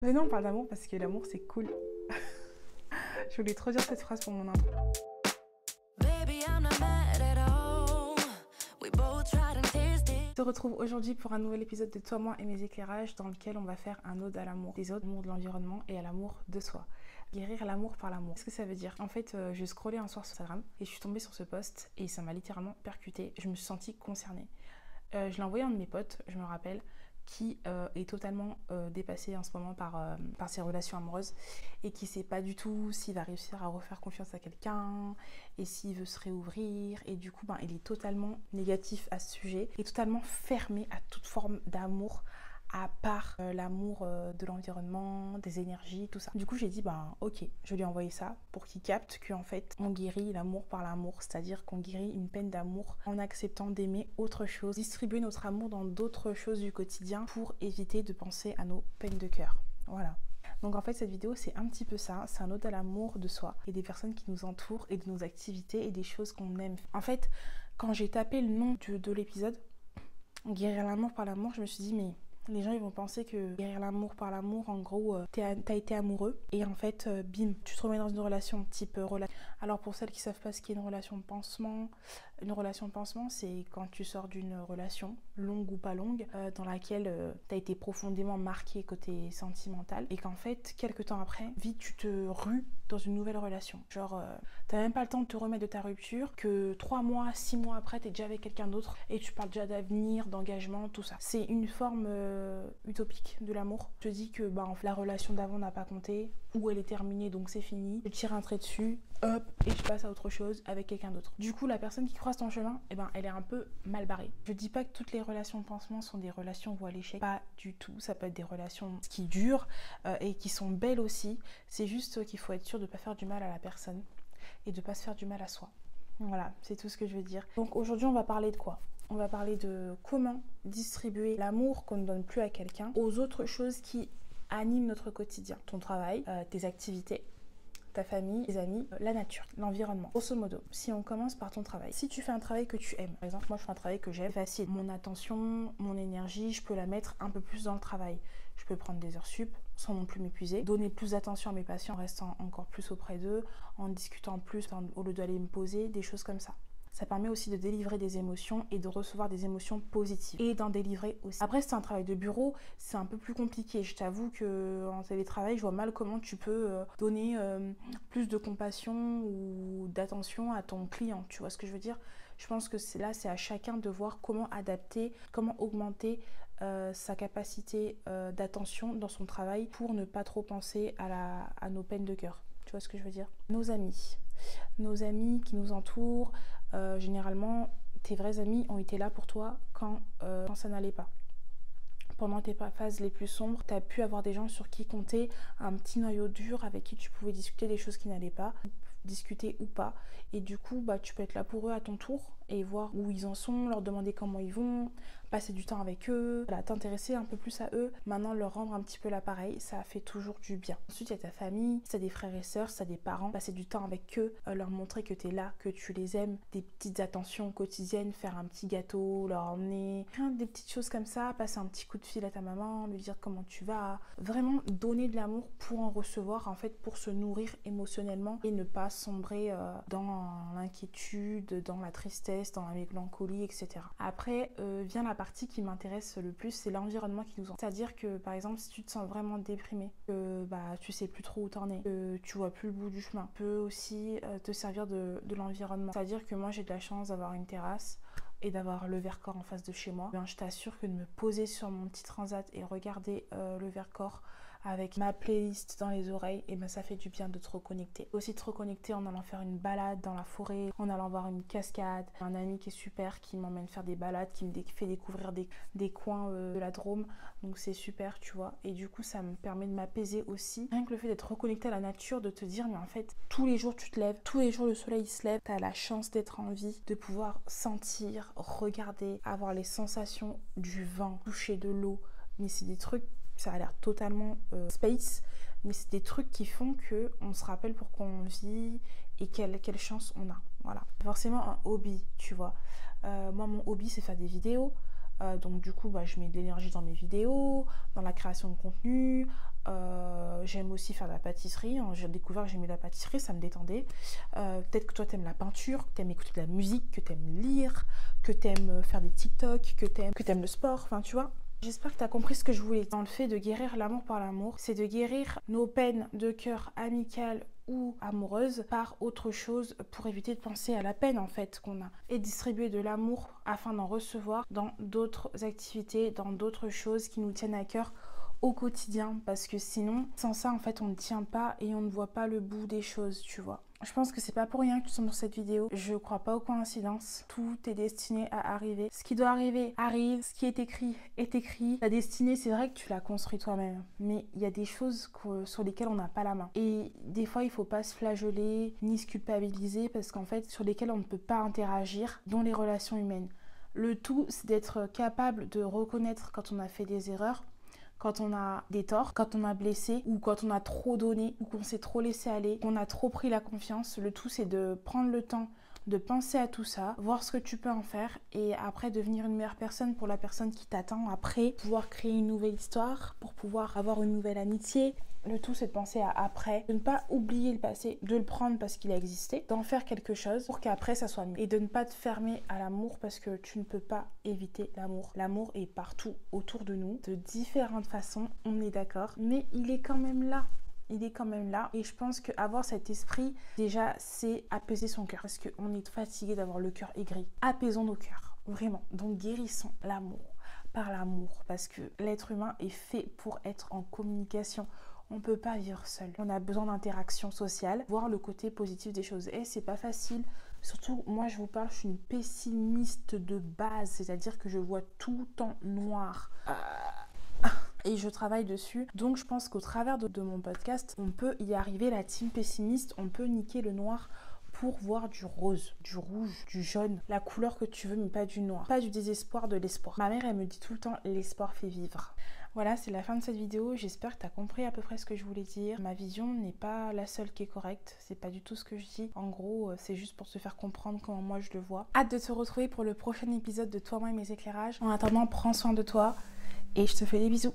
Venez, on parle d'amour parce que l'amour c'est cool. Je voulais trop dire cette phrase pour mon intro. Baby, I'm not mad at all. We both tried and tasted. Je te retrouve aujourd'hui pour un nouvel épisode de Toi, moi et mes éclairages dans lequel on va faire un ode à l'amour des autres, l'amour de l'environnement et à l'amour de soi. Guérir l'amour par l'amour. Qu'est-ce que ça veut dire? En fait, je scrollais un soir sur Instagram et je suis tombée sur ce post et ça m'a littéralement percuté. Je me suis sentie concernée. Je l'ai envoyé à un de mes potes, je me rappelle, qui est totalement dépassé en ce moment par ses relations amoureuses et qui sait pas du tout s'il va réussir à refaire confiance à quelqu'un et s'il veut se réouvrir, et du coup il est totalement négatif à ce sujet et totalement fermé à toute forme d'amour à part l'amour de l'environnement, des énergies, tout ça. Du coup j'ai dit ok, je lui ai envoyé ça pour qu'il capte qu'en fait on guérit l'amour par l'amour, c'est-à-dire qu'on guérit une peine d'amour en acceptant d'aimer autre chose, distribuer notre amour dans d'autres choses du quotidien pour éviter de penser à nos peines de cœur. Voilà. Donc en fait cette vidéo c'est un petit peu ça, c'est un ode à l'amour de soi et des personnes qui nous entourent et de nos activités et des choses qu'on aime. En fait quand j'ai tapé le nom de l'épisode, guérir l'amour par l'amour, je me suis dit mais les gens ils vont penser que guérir l'amour par l'amour, en gros, t'as été amoureux et en fait, bim, tu te remets dans une relation type relation. Alors pour celles qui savent pas ce qu'est une relation de pansement, c'est quand tu sors d'une relation, longue ou pas longue, dans laquelle t'as été profondément marqué côté sentimental et qu'en fait, quelques temps après, vite tu te rues dans une nouvelle relation. Genre, t'as même pas le temps de te remettre de ta rupture, que 3 mois, 6 mois après, t'es déjà avec quelqu'un d'autre et tu parles déjà d'avenir, d'engagement, tout ça. C'est une forme utopique de l'amour. Je te dis que la relation d'avant n'a pas compté, ou elle est terminée donc c'est fini. Je tire un trait dessus, hop, et je passe à autre chose avec quelqu'un d'autre. Du coup, la personne qui croise ton chemin, elle est un peu mal barrée. Je dis pas que toutes les relations de pansement sont des relations voie à l'échec, pas du tout. Ça peut être des relations qui durent et qui sont belles aussi. C'est juste qu'il faut être sûr de pas faire du mal à la personne et de pas se faire du mal à soi. Voilà, c'est tout ce que je veux dire. Donc aujourd'hui, on va parler de quoi? On va parler de comment distribuer l'amour qu'on ne donne plus à quelqu'un aux autres choses qui animent notre quotidien. Ton travail, tes activités, ta famille, tes amis, la nature, l'environnement. Grosso modo, si on commence par ton travail. Si tu fais un travail que tu aimes, par exemple, moi je fais un travail que j'aime, facile. Mon attention, mon énergie, je peux la mettre un peu plus dans le travail. Je peux prendre des heures sup sans non plus m'épuiser, donner plus d'attention à mes patients en restant encore plus auprès d'eux, en discutant plus au lieu d'aller me poser, des choses comme ça. Ça permet aussi de délivrer des émotions et de recevoir des émotions positives et d'en délivrer aussi. Après, c'est un travail de bureau, c'est un peu plus compliqué. Je t'avoue qu'en télétravail, je vois mal comment tu peux donner plus de compassion ou d'attention à ton client. Tu vois ce que je veux dire? Je pense que c'est à chacun de voir comment adapter, comment augmenter sa capacité d'attention dans son travail pour ne pas trop penser à nos peines de cœur. Tu vois ce que je veux dire? Nos amis qui nous entourent, généralement, tes vrais amis ont été là pour toi quand ça n'allait pas. Pendant tes phases les plus sombres, tu as pu avoir des gens sur qui compter, un petit noyau dur avec qui tu pouvais discuter des choses qui n'allaient pas, discuter ou pas. Et du coup, tu peux être là pour eux à ton tour et voir où ils en sont, leur demander comment ils vont, passer du temps avec eux, voilà, t'intéresser un peu plus à eux. Maintenant, leur rendre un petit peu l'appareil, ça fait toujours du bien. Ensuite, il y a ta famille, si t'as des frères et sœurs, si t'as des parents, passer du temps avec eux, leur montrer que t'es là, que tu les aimes, des petites attentions quotidiennes, faire un petit gâteau, leur emmener, des petites choses comme ça, passer un petit coup de fil à ta maman, lui dire comment tu vas, vraiment donner de l'amour pour en recevoir, en fait, pour se nourrir émotionnellement et ne pas sombrer dans l'inquiétude, dans la tristesse, dans la mélancolie, etc. Après, vient la partie qui m'intéresse le plus, c'est l'environnement qui nous entoure. C'est-à-dire que, par exemple, si tu te sens vraiment déprimé, que tu sais plus trop où t'en es, que tu vois plus le bout du chemin, tu peux aussi te servir de l'environnement. C'est-à-dire que moi, j'ai de la chance d'avoir une terrasse et d'avoir le Vercors en face de chez moi. Je t'assure que de me poser sur mon petit transat et regarder le Vercors avec ma playlist dans les oreilles, et ça fait du bien de te reconnecter. Aussi te reconnecter en allant faire une balade dans la forêt, en allant voir une cascade. Un ami qui est super, qui m'emmène faire des balades, qui me fait découvrir des coins de la Drôme, donc c'est super, tu vois. Et du coup, ça me permet de m'apaiser aussi. Rien que le fait d'être reconnecté à la nature, de te dire, mais en fait, tous les jours tu te lèves, tous les jours le soleil se lève, t'as la chance d'être en vie, de pouvoir sentir, regarder, avoir les sensations du vent, toucher de l'eau. Mais c'est des trucs, ça a l'air totalement space, mais c'est des trucs qui font que on se rappelle pourquoi on vit et quelle chance on a. Voilà. Forcément un hobby, tu vois. Moi, mon hobby, c'est faire des vidéos. Donc du coup, je mets de l'énergie dans mes vidéos, dans la création de contenu, J'aime aussi faire de la pâtisserie. J'ai découvert que j'aimais la pâtisserie, ça me détendait. Peut-être que toi t'aimes la peinture, que t'aimes écouter de la musique, que t'aimes lire, que t'aimes faire des TikTok, que t'aimes le sport, enfin tu vois. J'espère que tu as compris ce que je voulais. Dans le fait de guérir l'amour par l'amour, c'est de guérir nos peines de cœur amicales ou amoureuses par autre chose pour éviter de penser à la peine en fait qu'on a. Et distribuer de l'amour afin d'en recevoir dans d'autres activités, dans d'autres choses qui nous tiennent à cœur au quotidien. Parce que sinon, sans ça en fait on ne tient pas et on ne voit pas le bout des choses, tu vois. Je pense que c'est pas pour rien que tu tombes dans cette vidéo. Je crois pas aux coïncidences. Tout est destiné à arriver. Ce qui doit arriver, arrive. Ce qui est écrit, est écrit. La destinée, c'est vrai que tu l'as construit toi-même. Mais il y a des choses sur lesquelles on n'a pas la main. Et des fois, il faut pas se flageoler, ni se culpabiliser, parce qu'en fait, sur lesquelles on ne peut pas interagir, dont les relations humaines. Le tout, c'est d'être capable de reconnaître quand on a fait des erreurs, quand on a des torts, quand on a blessé ou quand on a trop donné ou qu'on s'est trop laissé aller, qu'on a trop pris la confiance. Le tout, c'est de prendre le temps de penser à tout ça, voir ce que tu peux en faire et après devenir une meilleure personne pour la personne qui t'attend après, pouvoir créer une nouvelle histoire, pour pouvoir avoir une nouvelle amitié. Le tout, c'est de penser à après, de ne pas oublier le passé, de le prendre parce qu'il a existé, d'en faire quelque chose pour qu'après ça soit mieux. Et de ne pas te fermer à l'amour parce que tu ne peux pas éviter l'amour. L'amour est partout autour de nous, de différentes façons, on est d'accord, mais il est quand même là. Il est quand même là et je pense qu'avoir cet esprit, déjà, c'est apaiser son cœur parce qu'on est fatigué d'avoir le cœur aigri. Apaisons nos cœurs, vraiment. Donc guérissons l'amour par l'amour parce que l'être humain est fait pour être en communication. On ne peut pas vivre seul. On a besoin d'interaction sociale, voir le côté positif des choses. Et c'est pas facile. Surtout, moi, je vous parle, je suis une pessimiste de base. C'est-à-dire que je vois tout en noir. Et je travaille dessus. Donc, je pense qu'au travers de mon podcast, on peut y arriver. La team pessimiste, on peut niquer le noir pour voir du rose, du rouge, du jaune, la couleur que tu veux, mais pas du noir. Pas du désespoir, de l'espoir. Ma mère, elle me dit tout le temps, l'espoir fait vivre. Voilà, c'est la fin de cette vidéo. J'espère que tu as compris à peu près ce que je voulais dire. Ma vision n'est pas la seule qui est correcte. C'est pas du tout ce que je dis. En gros, c'est juste pour te faire comprendre comment moi je le vois. Hâte de te retrouver pour le prochain épisode de Toi, moi et mes éclairages. En attendant, prends soin de toi et je te fais des bisous.